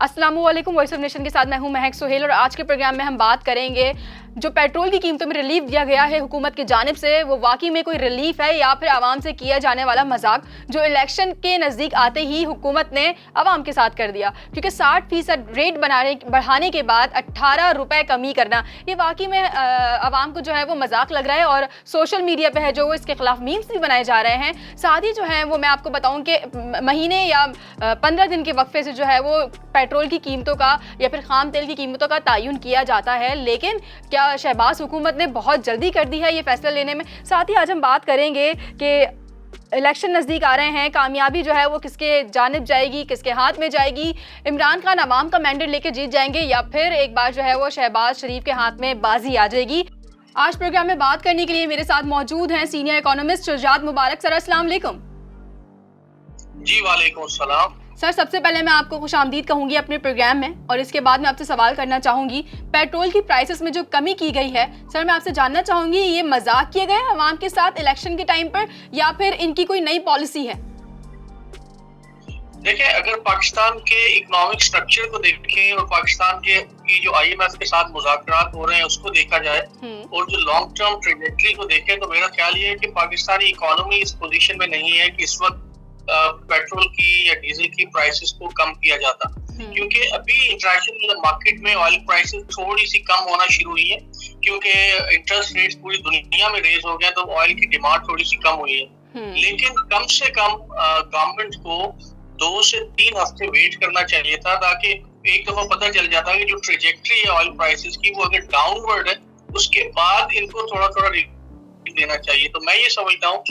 अस्सलामुअलैकुम। Voice of nation के साथ मैं हूं महक सुहेल और आज के प्रोग्राम में हम बात करेंगे जो पेट्रोल की कीमतों में रिलीफ दिया गया है हुकूमत की जानिब से, वो वाकई में कोई रिलीफ है या फिर आवाम से किया जाने वाला मजाक जो इलेक्शन के नज़दीक आते ही हुकूमत ने आवाम के साथ कर दिया। क्योंकि 60% रेट बढ़ाने के बाद 18 रुपये कमी करना, ये वाकई में आवाम को जो है वो मजाक लग रहा है और सोशल मीडिया पर है जो इसके खिलाफ मीम्स भी बनाए जा रहे हैं। साथ ही जो है वो मैं आपको बताऊँ कि महीने या 15 दिन के वक्फे से जो है वो पेट्रोल की कीमतों का या फिर खाम तेल की कीमतों का तयन किया जाता है, लेकिन क्या शहबाज हुकूमत ने बहुत जल्दी कर दी है ये फैसला लेने में। साथ ही आज हम बात करेंगे कि इलेक्शन नज़दीक आ रहे हैं, कामयाबी जो है वो किसके जानिब जाएगी, किसके हाथ में जाएगी। इमरान खान अवाम का मैंडेट लेकर जीत जाएंगे या फिर एक बार जो है वो शहबाज शरीफ के हाथ में बाजी आ जाएगी। आज प्रोग्राम में बात करने के लिए मेरे साथ मौजूद हैं सीनियर इकोनॉमिस्ट शुजात मुबारक। सर अस्सलाम वालेकुम। जी वालेकुम सलाम। सर सबसे पहले मैं आपको खुशामदीद कहूंगी अपने प्रोग्राम में और इसके बाद मैं आपसे सवाल करना चाहूंगी पेट्रोल की प्राइसेस में जो कमी की गई है। सर मैं आपसे जानना चाहूंगी ये मजाक किए गए अवाम के साथ इलेक्शन के टाइम पर या फिर इनकी कोई नई पॉलिसी है? देखिए, अगर पाकिस्तान के इकोनॉमिक स्ट्रक्चर को देखें और पाकिस्तान के जो IMF के साथ मुज़ाकरात हो रहे हैं उसको देखा जाए और जो लॉन्ग टर्म ट्रेजेक्टरी को देखें तो मेरा ख्याल ये है कि पाकिस्तानी इकोनॉमी इस पोजीशन में नहीं है कि इस वक्त पेट्रोल की या डीजल की प्राइसेस को कम किया जाता, क्योंकि अभी इंटरनेशनल मार्केट में ऑयल प्राइसेस थोड़ी सी कम होना शुरू हुई है क्योंकि इंटरेस्ट रेट्स पूरी दुनिया में रेज हो गए तो ऑयल की डिमांड थोड़ी सी कम हुई है। लेकिन कम से कम गवर्नमेंट को 2 से 3 हफ्ते वेट करना चाहिए था ताकि एक दफा पता चल जाता कि जो ट्रेजेक्टरी है ऑयल प्राइसेस की वो अगर डाउनवर्ड है उसके बाद इनको थोड़ा थोड़ा देना चाहिए। तो मैं ये समझता हूँ,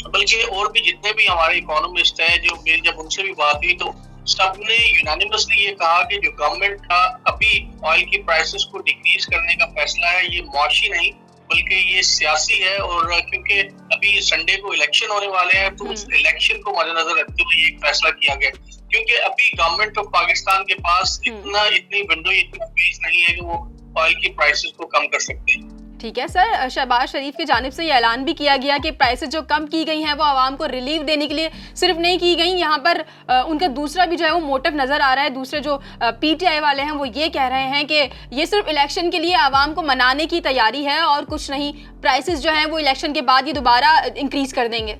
बल्कि और भी जितने भी हमारे इकोनॉमिस्ट हैं जो मेरी जब उनसे भी बात हुई तो सबने यूनानिमसली ये कहा कि जो गवर्नमेंट का अभी ऑयल की प्राइसेस को डिक्रीज करने का फैसला है ये मुआशी नहीं बल्कि ये सियासी है। और क्योंकि अभी संडे को इलेक्शन होने वाले हैं तो उस इलेक्शन को मद्देनजर रखते हुए एक फैसला किया गया, क्योंकि अभी गवर्नमेंट ऑफ पाकिस्तान के पास इतनी विंडो इतनी स्पेस नहीं है कि वो ऑयल की प्राइसेस को कम कर सकते हैं। ठीक है सर, शहबाज शरीफ की जानिब से ये ऐलान भी किया गया कि प्राइसेस जो कम की गई हैं वो आवाम को रिलीफ देने के लिए सिर्फ नहीं की गई। यहाँ पर उनका दूसरा भी जो है वो मोटिव नज़र आ रहा है। दूसरे जो PTI वाले हैं वो ये कह रहे हैं कि ये सिर्फ इलेक्शन के लिए आवाम को मनाने की तैयारी है और कुछ नहीं, प्राइसेस जो हैं वो इलेक्शन के बाद ये दोबारा इंक्रीज कर देंगे।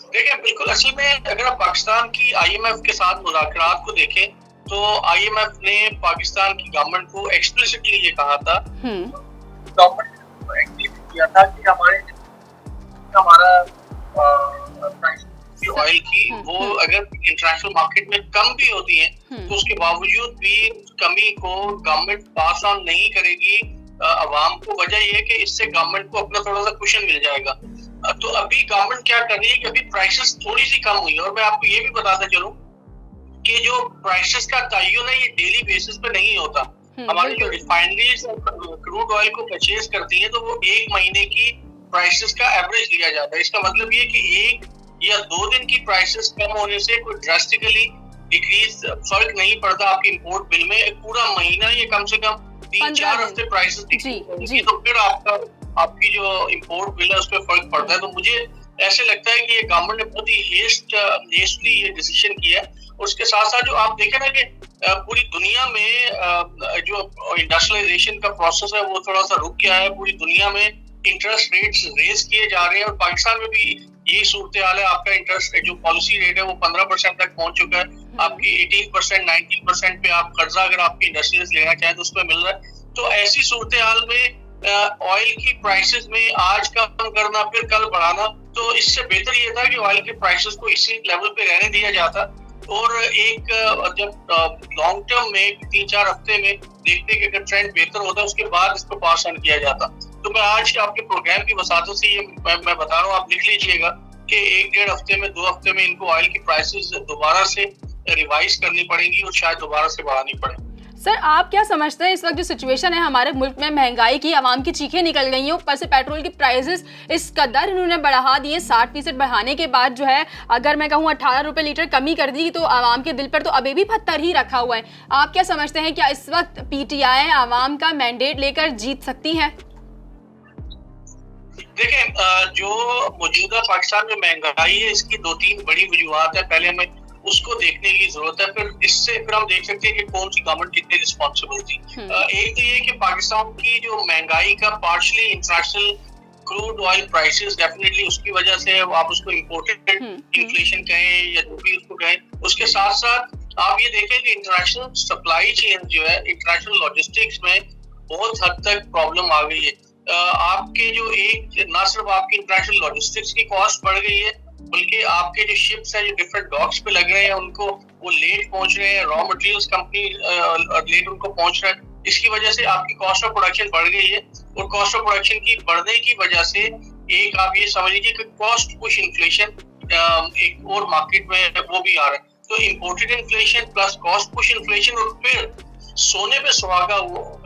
देखिए, बिल्कुल असल में अगर आप पाकिस्तान की IMF के साथ मुज़ाकरात को देखें तो IMF ने पाकिस्तान की गवर्नमेंट को एक्सप्लिसिटली ये कहा था, गवर्नमेंट को एक्सप्लिसिट किया था कि हमारा ऑयल की वो अगर इंटरनेशनल मार्केट में कम भी होती है तो उसके बावजूद भी कमी को गवर्नमेंट पास ऑन नहीं करेगी अवाम को। वजह ये है कि इससे गवर्नमेंट को अपना थोड़ा सा कुशन मिल जाएगा। तो अभी गवर्नमेंट क्या कर रही है कि अभी प्राइसेस थोड़ी सी कम हुई है और मैं आपको ये भी बताता चलूं कि जो प्राइसेस का तयन है ये डेली बेसिस पे नहीं होता। हमारी जो रिफाइनरीज क्रूड ऑयल को परचेज करती है तो वो 1 महीने की प्राइसेस का एवरेज लिया जाता है। इसका मतलब ये कि 1 या 2 दिन की प्राइसेस कम होने से कोई ड्रास्टिकली डिक्रीज फर्क नहीं पड़ता आपकी इंपोर्ट बिल में। पूरा महीना ये कम से कम 3-4 हफ्ते प्राइसेस होगी तो फिर आपकी जो इंपोर्ट बिल है उस पर फर्क पड़ता है। तो मुझे ऐसे लगता है कि ये गवर्नमेंट ने बहुत ही हेस्टली ये डिसीजन किया है। उसके साथ साथ जो आप देखें ना कि पूरी दुनिया में जो इंडस्ट्रियलाइजेशन का प्रोसेस है वो थोड़ा सा रुक गया है। पूरी दुनिया में इंटरेस्ट रेट्स रेज किए जा रहे हैं और पाकिस्तान में भी यही सूरत हाल है। आपका इंटरेस्ट जो पॉलिसी रेट है वो 15% तक पहुंच चुका है। आपकी 18% 19% पे आप कर्जा अगर आपकी इंडस्ट्रीज लेना चाहें तो उसमें मिल रहा है। तो ऐसी सूरत हाल में ऑयल की प्राइसेस में आज कम करना फिर कल बढ़ाना, तो इससे बेहतर ये था कि ऑयल के प्राइसेस को इसी लेवल पे रहने दिया जाता और एक जब लॉन्ग टर्म में 3-4 हफ्ते में देखते कि अगर ट्रेंड बेहतर होता है उसके बाद इसको पास ऑन किया जाता। तो मैं आज आपके प्रोग्राम की वसातों से ये मैं बता रहा हूँ, आप लिख लीजिएगा कि 1-1.5 हफ्ते में 2 हफ्ते में इनको ऑयल की प्राइसेस दोबारा से रिवाइज करनी पड़ेंगी और शायद दोबारा से बढ़ानी पड़े। सर आप क्या समझते हैं इस वक्त जो सिचुएशन है हमारे मुल्क में, महंगाई की, आवाम की चीखें निकल गई हैं, ऊपर से पेट्रोल की प्राइसेस इस कदर इन्होंने बढ़ा दिए, 60% बढ़ाने के बाद जो है अगर मैं कहूँ 18 रुपये लीटर कमी कर दी तो आवाम के दिल पर तो अभी भी पत्थर ही रखा हुआ है। आप क्या समझते हैं क्या इस वक्त PTI आवाम का मैंडेट लेकर जीत सकती है? देखें, जो मौजूदा पाकिस्तान में महंगाई है इसकी 2-3 बड़ी वजूहत है। पहले हमें उसको देखने की जरूरत है। फिर इससे फिर हम देख सकते हैं कि कौन सी गवर्नमेंट कितनी रिस्पॉन्सिबल थी। एक तो ये कि पाकिस्तान की जो महंगाई का partially international crude oil prices definitely उसकी वजह से आप उसको इम्पोर्टेड इन्फ्लेशन कहें या जो भी उसको कहें, उसके साथ साथ आप ये देखें कि इंटरनेशनल सप्लाई चेन जो है, इंटरनेशनल लॉजिस्टिक्स में बहुत हद तक प्रॉब्लम आ गई है। आपके जो एक ना सिर्फ आपकी इंटरनेशनल लॉजिस्टिक्स की कॉस्ट बढ़ गई है, बल्कि आपके जो शिप्स हैं जो डिफरेंट डॉक्स पे लग रहे हैं उनको वो लेट पहुंच रहे हैं, रॉ मटेरियल्स कंपनी लेट उनको पहुंच रहा है। इसकी वजह से आपकी कॉस्ट ऑफ प्रोडक्शन बढ़ गई है, और कॉस्ट ऑफ प्रोडक्शन की बढ़ने की वजह से एक आप ये समझ लीजिए कि कॉस्ट पुश इन्फ्लेशन एक और मार्केट में वो भी आ रहा है। तो imported inflation plus cost push inflation, और फिर सोने पे सुहागा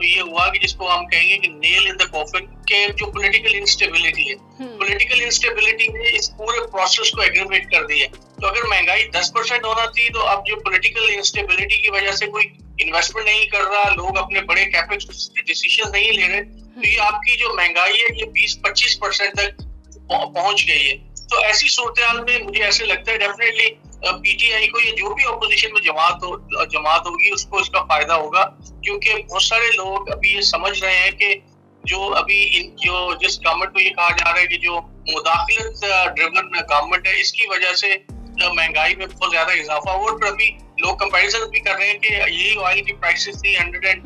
ये हुआ कि जिसको हम कहेंगे कि नेल इन द कॉफिन के जो पॉलिटिकल इंस्टेबिलिटी है। पॉलिटिकल इंस्टेबिलिटी ने इस पूरे प्रोसेस को एग्रीवेट कर दिया। तो अगर महंगाई 10% होना थी, तो अब जो पॉलिटिकल इंस्टेबिलिटी की वजह से कोई इन्वेस्टमेंट नहीं कर रहा, लोग अपने बड़े कैपेक्स डिसीजन नहीं ले रहे, तो ये आपकी जो महंगाई है ये 20-25% तक पहुंच गई है। तो ऐसी सूरत में मुझे ऐसे लगता है डेफिनेटली पीटीआई को, ये जो भी ऑपोजिशन में जमात होगी उसको इसका फायदा होगा, क्योंकि बहुत सारे लोग अभी ये समझ रहे हैं कि जो अभी जिस गवर्नमेंट को ये कहा जा रहा है कि जो मुदाखलत ड्रिवन गवर्नमेंट है, इसकी वजह से महंगाई में बहुत ज्यादा इजाफा हुआ। और अभी लोग कंपैरिजन भी कर रहे हैं कि यही ऑयल की प्राइसेस थी $140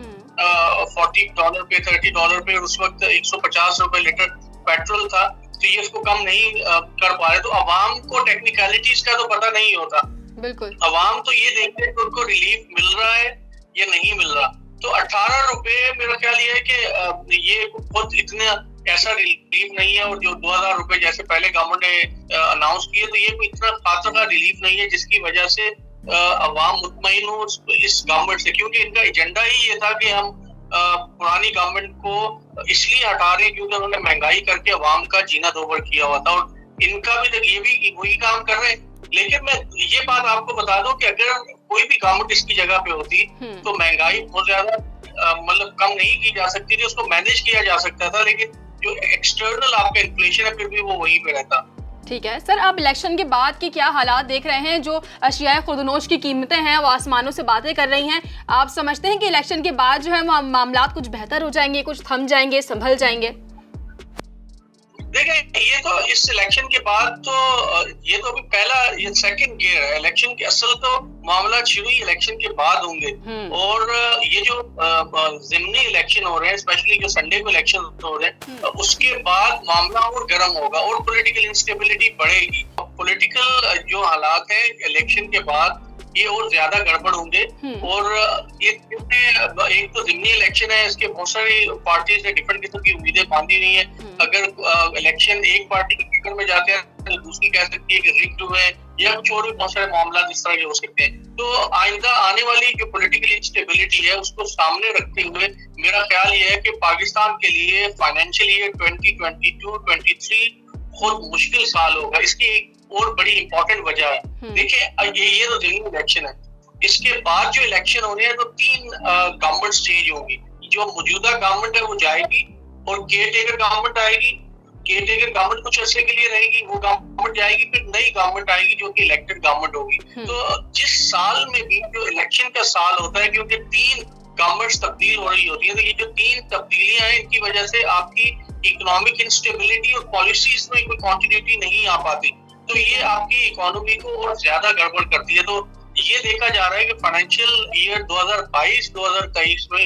पे, $30 पे, और उस वक्त $150 लीटर पेट्रोल था, तो ये उसको कम नहीं कर पा रहे। तो अवाम को टेक्निकलिटीज का तो पता नहीं होता, बिल्कुल अवाम तो ये देखते हैं कि उनको रिलीफ मिल रहा है या नहीं मिल रहा। तो $18 मेरा ख्याल ये है कि ये बहुत इतना ऐसा रिलीफ नहीं है, और जो $2000 जैसे पहले गवर्नमेंट ने अनाउंस किए, तो ये कोई इतना खासा का रिलीफ नहीं है जिसकी वजह से अवाम मुतमईन हो इस गवर्नमेंट से, क्योंकि इनका एजेंडा ही ये था कि हम पुरानी गवर्नमेंट को इसलिए हटा रहे हैं क्योंकि उन्होंने महंगाई करके अवाम का जीना दोबर किया हुआ था, और इनका भी ये भी वही काम कर रहे हैं। लेकिन मैं ये बात आपको बता दूं कि अगर कोई भी गवर्नमेंट इसकी जगह पे होती तो महंगाई बहुत ज्यादा मतलब कम नहीं की जा सकती थी, उसको मैनेज किया जा सकता था, लेकिन जो एक्सटर्नल आपका इन्फ्लेशन है फिर भी वो वहीं पे रहता। ठीक है सर, आप इलेक्शन के बाद के क्या हालात देख रहे हैं? जो अशिया खुर्दनोश की कीमतें हैं वो आसमानों से बातें कर रही हैं। आप समझते हैं कि इलेक्शन के बाद जो है मामला कुछ बेहतर हो जाएंगे, कुछ थम जाएंगे, संभल जाएंगे? देखिए, ये तो इस इलेक्शन के बाद तो ये तो अभी ये सेकंड गियर है इलेक्शन के। असल तो मामला शुरू ही इलेक्शन के बाद होंगे, और ये जो ज़िमनी इलेक्शन हो रहे हैं, स्पेशली जो संडे को इलेक्शन हो रहे हैं, उसके बाद मामला और गर्म होगा और पॉलिटिकल इंस्टेबिलिटी बढ़ेगी। पॉलिटिकल जो हालात है इलेक्शन के बाद ये और ज्यादा गड़बड़ होंगे। और एक तो ज़िमनी इलेक्शन है, इसके बहुत सारी पार्टीज ने डिफरेंट किस्म की उम्मीदें बांधी हुई है। अगर इलेक्शन एक पार्टी के फेवर में जाते हैं तो दूसरी कह सकती है कि रिग्ड हुए, या कुछ और भी बहुत सारे मामला इस तरह के हो सकते हैं। तो आइंदा आने वाली जो पॉलिटिकल इंस्टेबिलिटी है उसको सामने रखते हुए मेरा ख्याल ये है कि पाकिस्तान के लिए फाइनेंशियल ईयर 2022-23 बहुत मुश्किल साल होगा। इसकी और बड़ी इंपॉर्टेंट वजह है, देखिए ये तो ज़िमनी इलेक्शन है, इसके बाद जो इलेक्शन होने हैं तो 3 गवर्नमेंट चेंज होंगी। जो मौजूदा गवर्नमेंट है वो जाएगी और केयर टेकर गवर्नमेंट आएगी। केयर टेकर गवर्नमेंट कुछ अर्से के लिए रहेगी, वो गवर्नमेंट जाएगी, फिर नई गवर्नमेंट आएगी जो कि इलेक्टेड गवर्नमेंट होगी। तो जिस साल में भी जो इलेक्शन का साल होता है, क्योंकि 3 गवर्नमेंट्स तब्दील हो रही होती है, तो ये जो 3 तब्दीलियां हैं इनकी वजह से आपकी इकोनॉमिक इंस्टेबिलिटी और पॉलिसीज में कोई कॉन्टिन्यूटी नहीं आ पाती, तो ये आपकी इकोनॉमी को और ज्यादा गड़बड़ करती है। तो ये देखा जा रहा है कि फाइनेंशियल ईयर 2022-2023 में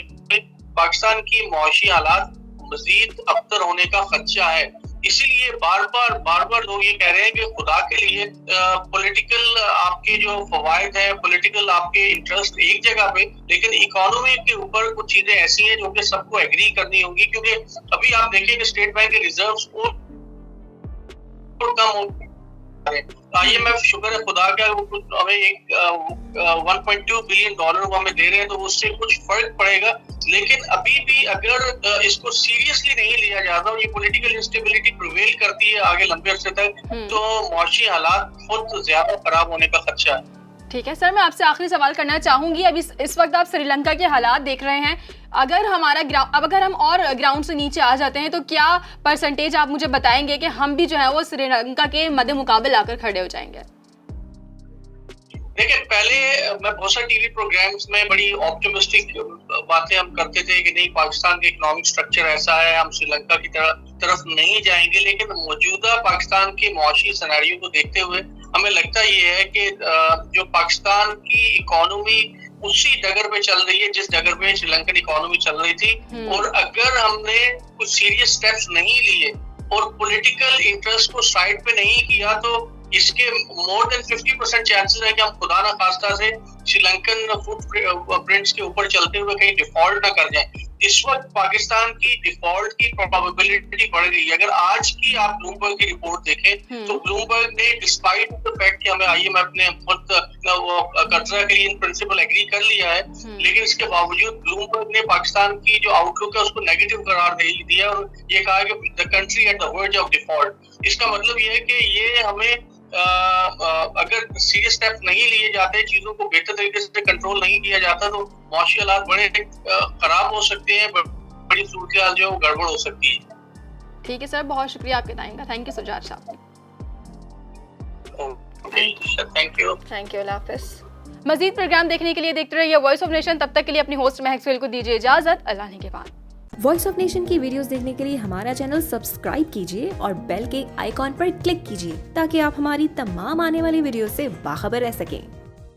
पाकिस्तान की मुआशी हालात मजीद अबतर होने का खदशा है। इसीलिए बार बार लोग ये कह रहे हैं कि खुदा के लिए पॉलिटिकल आपके जो फवायद है, पॉलिटिकल आपके इंटरेस्ट एक जगह पे, लेकिन इकोनॉमी के ऊपर कुछ चीजें ऐसी हैं जो कि सबको एग्री करनी होगी। क्योंकि अभी आप देखें कि स्टेट बैंक के रिजर्व्स और कम हो, IMF शुक्र है खुदा का हमें एक $1.2 बिलियन वो हमें दे रहे हैं, तो उससे कुछ फर्क पड़ेगा। लेकिन अभी भी अगर इसको सीरियसली नहीं लिया जाता और ये पॉलिटिकल इंस्टेबिलिटी प्रिवेल करती है आगे लंबे अरसे तक, तो मुआशी हालात बहुत ज्यादा खराब होने का खदशा है। ठीक है सर, मैं आपसे आखिरी सवाल करना चाहूंगी। अभी इस वक्त आप श्रीलंका के हालात देख रहे हैं, अगर हम और ग्राउंड से नीचे आ जाते हैं तो क्या परसेंटेज आप मुझे बताएंगे कि हम भी जो है वो श्रीलंका के मद्दे मुकाबले आकर खड़े हो जाएंगे? देखिए पहले मैं बहुत सारे टीवी प्रोग्राम्स में बड़ी ऑप्टिमिस्टिक बातें हम करते थे कि नहीं पाकिस्तान का इकोनॉमिक स्ट्रक्चर ऐसा है, हम श्रीलंका की तरफ नहीं जाएंगे, लेकिन मौजूदा पाकिस्तान के मुआशी सिनेरियो को देखते हुए हमें लगता ये है कि जो पाकिस्तान की इकोनॉमी उसी डगर पे चल रही है जिस डगर पे श्रीलंकन इकोनॉमी चल रही थी, और अगर हमने कुछ सीरियस स्टेप्स नहीं लिए और पॉलिटिकल इंटरेस्ट को साइड पे नहीं किया तो इसके मोर देन 50% चांसेस है कि हम खुदा ना खास्ता से श्रीलंकन फुटप्रिंट्स के ऊपर चलते हुए कहीं डिफॉल्ट ना कर जाएं। इस वक्त पाकिस्तान की डिफॉल्ट की प्रोबेबिलिटी बढ़ गई है। अगर आज की आप ब्लूमबर्ग की रिपोर्ट देखें तो ब्लूमबर्ग ने डिस्पाइट द फैक्ट कि हमें IMF ने खुद वो कर्जा के लिए इन प्रिंसिपल एग्री कर लिया है, लेकिन इसके बावजूद ब्लूमबर्ग ने पाकिस्तान की जो आउटलुक है उसको नेगेटिव करार दे दिया और ये कहा कि the country at the verge of default. इसका मतलब ये है कि ये हमें अगर सीरियस स्टेप नहीं लिए जाते, चीजों को बेहतर तरीके से कंट्रोल नहीं किया जाता तो मौसमी हालात बड़े खराब हो सकते हैं, बड़ी सूरत जो गड़बड़ हो सकती है। ठीक है सर, बहुत शुक्रिया आपके टाइम का। थैंक यू सुजात साहब। Thank you. अल्लाह हाफिज़। मजीद प्रोग्राम देखने के लिए देखते रहिए वॉइस ऑफ नेशन। तब तक के लिए अपनी होस्ट महक सुहेल को दीजिए इजाजत। अल्लाह ने के बाद। वॉइस ऑफ नेशन की वीडियोस देखने के लिए हमारा चैनल सब्सक्राइब कीजिए और बेल के आइकॉन पर क्लिक कीजिए ताकि आप हमारी तमाम आने वाली वीडियो से बाखबर रह सकें।